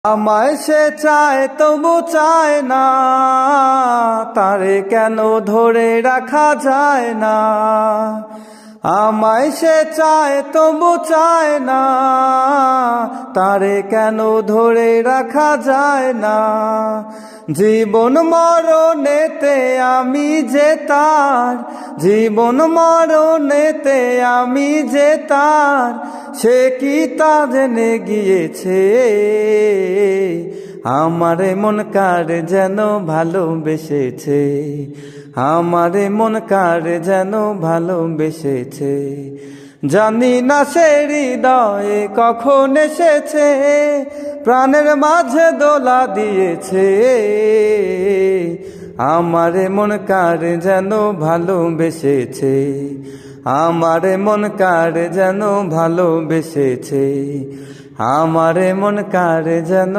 আমায় সে চায় তবু চায় না, তারে কেন ধরে রাখা যায় না। আমায় সে চায় তবু চায় না, তারে কেন ধরে রাখা যায় না। জীবন মরণেতে আমি যে তার, জীবন মরণেতে আমি যে তার, সে কি তা জেনে গিয়েছে। আমারে মন কার যেন ভালোবেসেছে, আমারে মন কার যেন ভালোবেসেছে। জানি না সে হৃদয়ে কখন এসেছে, প্রাণের মাঝে দোলা দিয়েছে। আমারে মন কার যেন ভালোবেসেছে, আমারে মন কার যেন ভালোবেসেছে, আমারে মন কার যেন